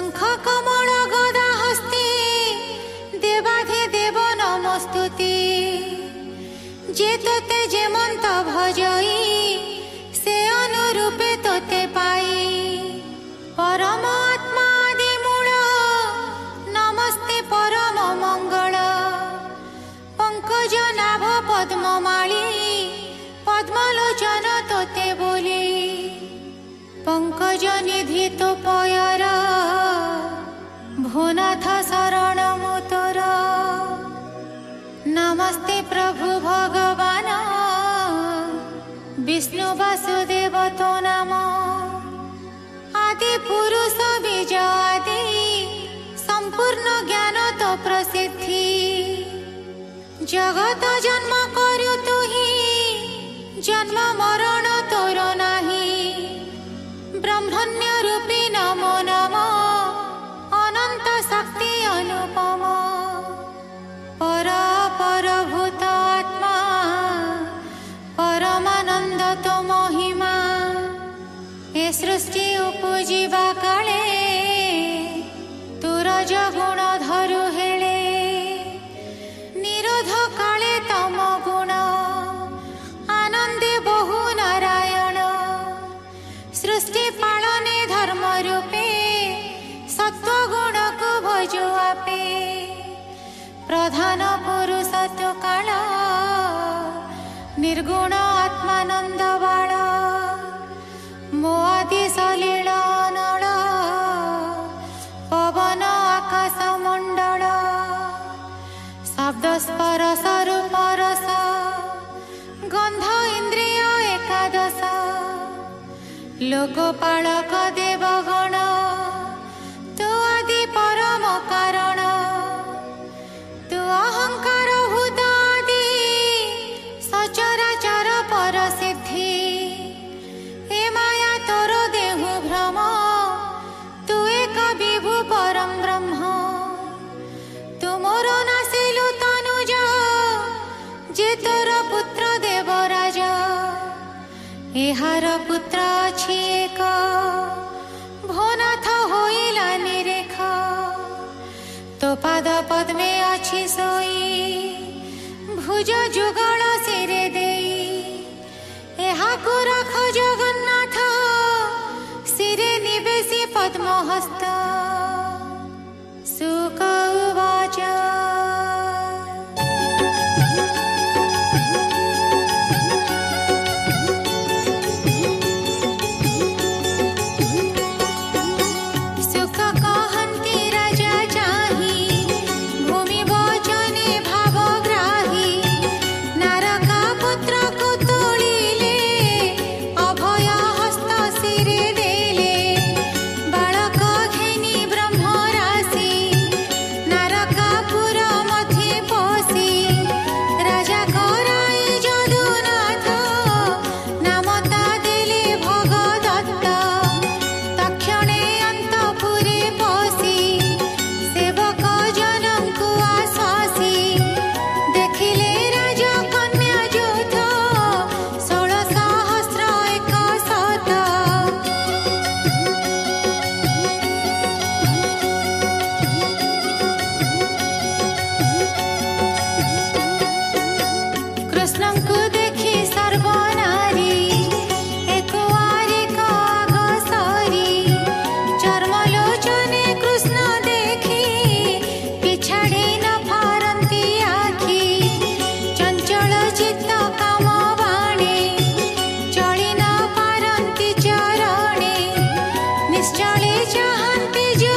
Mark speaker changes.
Speaker 1: शंख कमल गदा हस्ते देवाधिदेव नमस्तुते जे तोते जेमंत भजई से अनुरूपे तोते पाई परमात्मा आदि मूल नमस्ते परम मंगल पंकज नाभ पद्ममाली पद्मलोचन तोते बोली पंकज निधि तो पयर भुनाथ शरण मुतर नमस्ते प्रभु भगवान विष्णु वासुदेव तो नाम आदि पुरुष बीज आदि संपूर्ण ज्ञान तो प्रसिद्धि जगत जन्म करु तुही जन्म मरण तोर नाही ब्रह्मण्य रूपी नमो नमो अनंत शक्ति अनुपम पर परभूत आत्मा परमानंद तो महिमा ए सृष्टि उपजीवा काले तुरज गुण धरु हेले निरोध काले तम गुण आनंदे बहु नारायण सृष्टि पालने धर्म रूपे सत्व गुण को भजो आपे प्रधान पुरुष तो काल निर्गुण आत्मानंद बाळ मो आदि सलील नळ पवन आकाश मंडल शब्द स्पर्श रूप रस गंध इंद्रिय एकादश लोकपालक देवगण तु आदि परम कारण तु अहंकार भूत आदि सचराचर पर सिद्धि ए माया तोर देहु भ्रम तु एक विभु परम ब्रह्म तु मोर नासिलु तनुज जे तोर पुत्र देवराज एहार पुत्र अछि एक भोनाथ होइला निरेख तो पाद पद्मे अछि सोई भुज जुगल सिरे देई एहाकु रख जगन्नाथ सिरे निवेशी पद्महस्त सुक उवाच निश्चले चाहन्ति जो